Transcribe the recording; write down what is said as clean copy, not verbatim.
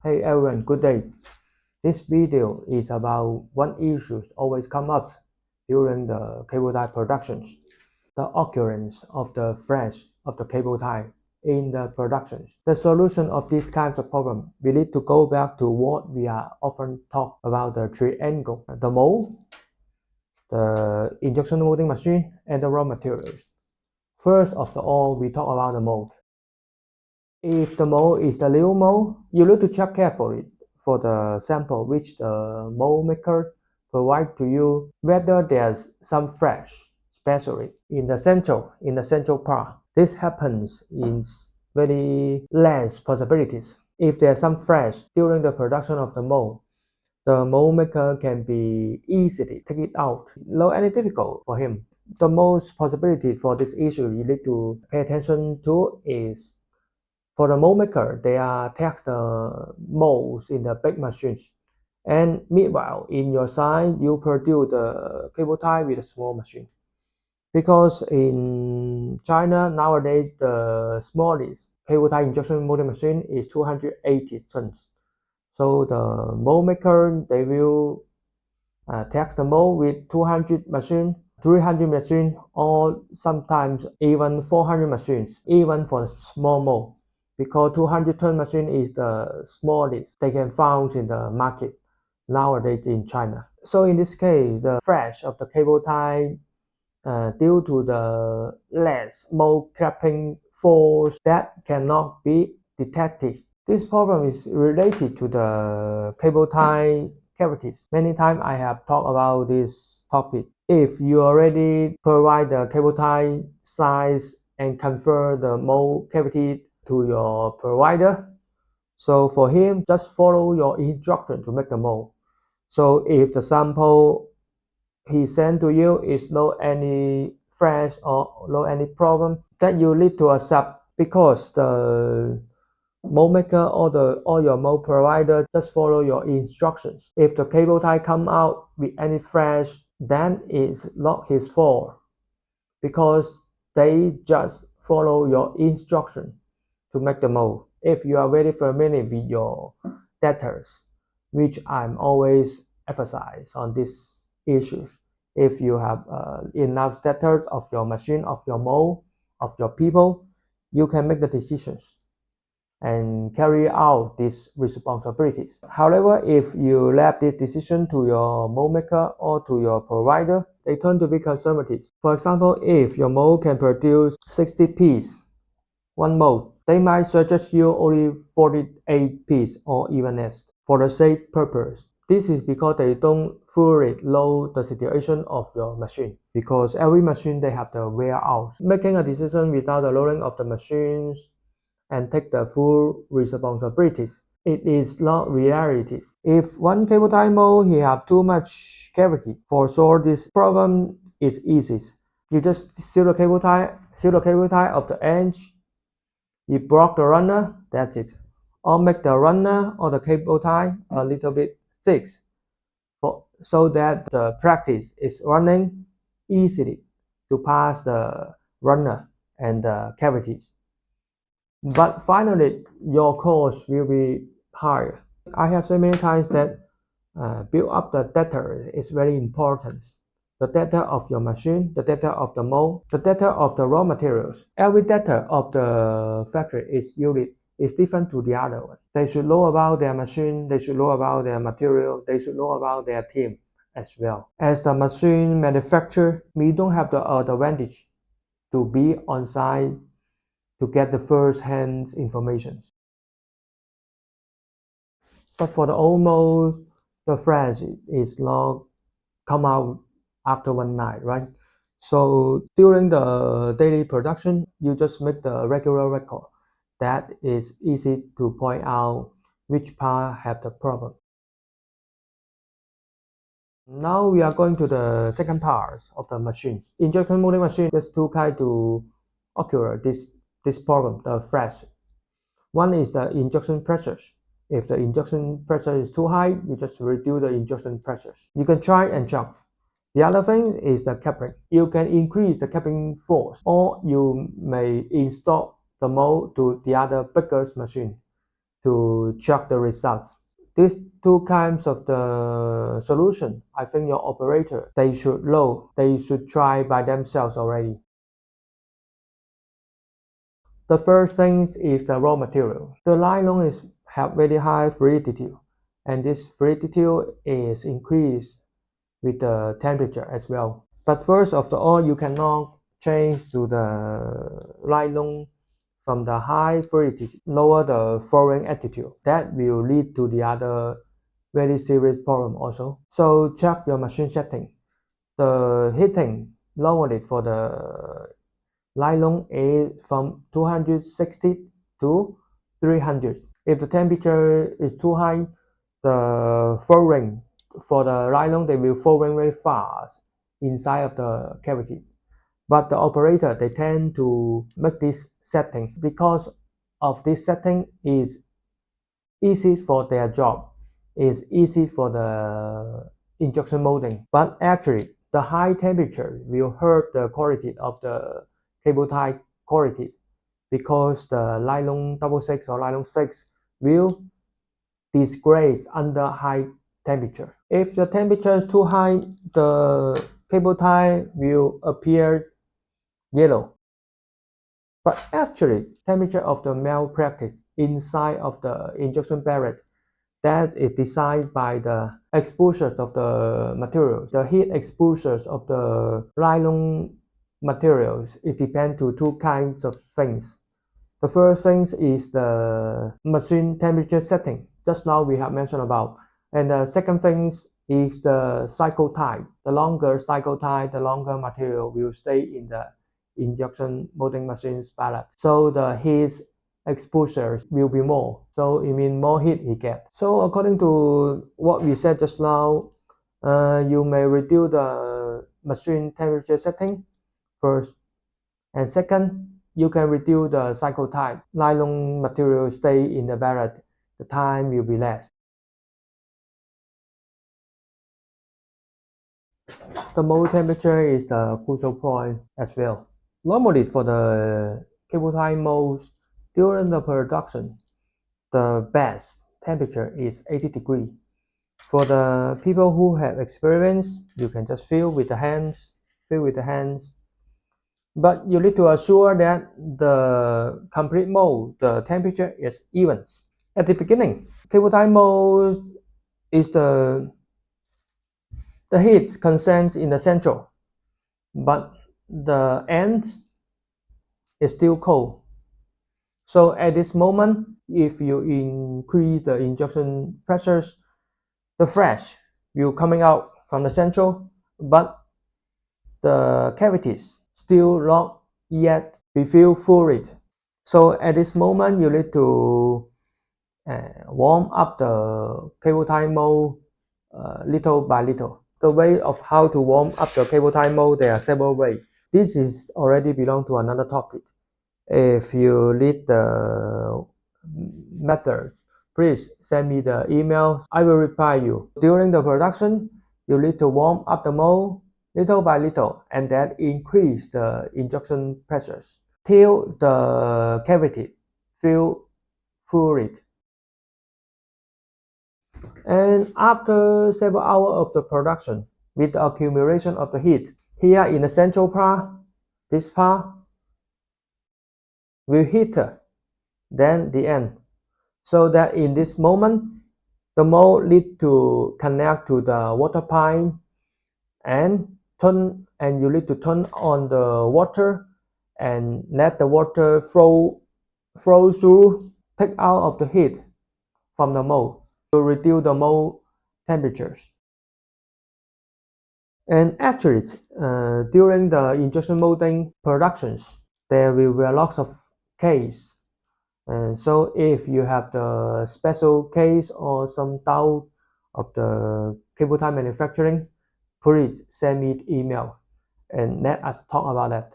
Hey everyone, good day. This video is about one issue always come up during the cable tie productions, the occurrence of the flash of the cable tie in the productions. The solution of this kind of problem, we need to go back to what we are often talk about the triangle, the mold, the injection molding machine, and the raw materials. First of all, we talk about the mold. If the mold is the new mold, you need to check carefully for the sample which the mold maker provide to you whether there's some fresh, especially in the central part. This happens in very less possibilities. If there's some fresh during the production of the mold maker can be easily take it out, no any difficult for him. The most possibility for this issue you need to pay attention to is for the mold maker, they are takes the molds in the big machines. And meanwhile, in your side, you produce the cable tie with a small machine. Because in China nowadays, the smallest cable tie injection molding machine is 280 tons. So the mold maker, they will take the mold with 200 machine, 300 machine, or sometimes even 400 machines, even for the small mold, because 200-ton machine is the smallest they can find in the market nowadays in China. So in this case, the flash of the cable tie due to the less mold clamping force that cannot be detected. This problem is related to the cable tie cavities. Many times I have talked about this topic. If you already provide the cable tie size and convert the mold cavity to your provider, so for him, just follow your instruction to make the mold. So if the sample he sent to you is no any fresh or no any problem, that you need to accept because the mold maker or your mold provider just follow your instructions. If the cable tie come out with any fresh, then it's not his fault because they just follow your instruction to make the mold. If you are very familiar with your debtors, which I'm always emphasize on these issues, if you have enough debtors of your machine, of your mold, of your people, you can make the decisions and carry out these responsibilities. However, if you left this decision to your mold maker or to your provider, they tend to be conservative. For example, if your mold can produce 60 pieces, one mold, they might suggest you only 48 pieces or even less for the same purpose. This is because they don't fully know the situation of your machine, because every machine they have the wear out. Making a decision without the knowing of the machines and take the full responsibilities. It is not reality. If one cable tie mold he have too much cavity, for sure this problem is easy. You just seal the cable tie of the edge. You block the runner, that's it. Or make the runner or the cable tie a little bit thick, so that the practice is running easily to pass the runner and the cavities. But finally, your cost will be higher. I have said many times that build up the data is very important. The data of your machine, the data of the mold, the data of the raw materials. Every data of the factory is unique, is different to the other one. They should know about their machine, they should know about their material, they should know about their team as well. As the machine manufacturer, we don't have the advantage to be on site to get the first-hand information. But for the almost, the flash is not come out after one night, right? So during the daily production, you just make the regular record. That is easy to point out which part have the problem. Now we are going to the second part of the machines. Injection molding machine, there's two kinds to occur this problem, the flash. One is the injection pressures. If the injection pressure is too high, you just reduce the injection pressures. You can try and check. The other thing is the capping. You can increase the capping force, or you may install the mold to the other bigger machine. to check the results. These two kinds of the solution, I think your operator, they should know, they should try by themselves already. The first thing is the raw material. The nylon have very high fluidity, and this fluidity is increased with the temperature as well. But first of all, you cannot change to the nylon from the high fluidity, lower the flowing attitude. That will lead to the other very serious problem also. So check your machine setting. The heating normally for the nylon is from 260 to 300. If the temperature is too high, the flowing for the nylon, they will flowing very fast inside of the cavity. But the operator, they tend to make this setting because of this setting is easy for their job, is easy for the injection molding. But actually, the high temperature will hurt the quality of the cable tie quality because the nylon 66 or nylon 6 will degrade under high temperature. If the temperature is too high, the cable tie will appear yellow. But actually, temperature of the malpractice inside of the injection barrel that is decided by the exposures of the materials. The heat exposures of the nylon materials, it depends to two kinds of things. The first thing is the machine temperature setting. Just now we have mentioned about. And the second thing is the cycle time. The longer cycle time, the longer material will stay in the injection molding machine's pallet. So the heat exposures will be more. So it means more heat he gets. So according to what we said just now, you may reduce the machine temperature setting first. And second, you can reduce the cycle time. Nylon material stay in the barrel, the time will be less. The mold temperature is the crucial point as well. Normally for the cable tie molds, during the production, the best temperature is 80 degrees. For the people who have experience, you can just feel with the hands, But you need to assure that the complete mold, the temperature is even. At the beginning, cable tie mold is the heat concentrates in the central, but the end is still cold. So at this moment, if you increase the injection pressures, the flash will coming out from the central, but the cavities still not yet be filled fully. So at this moment, you need to warm up the cable tie mold little by little. The way of how to warm up the cable tie mold, there are several ways. This is already belong to another topic. If you need the methods, please send me the email. I will reply you. During the production, you need to warm up the mold little by little and then increase the injection pressures till the cavity fill fluid. And after several hours of the production, with the accumulation of the heat, here in the central part, this part will heater than the end. So that in this moment, the mold need to connect to the water pipe and you need to turn on the water and let the water flow through, take out of the heat from the mold to reduce the mold temperatures. And actually, during the injection molding productions, there will be lots of case. And so if you have the special case or some doubt of the cable tie manufacturing, please send me email and let us talk about that.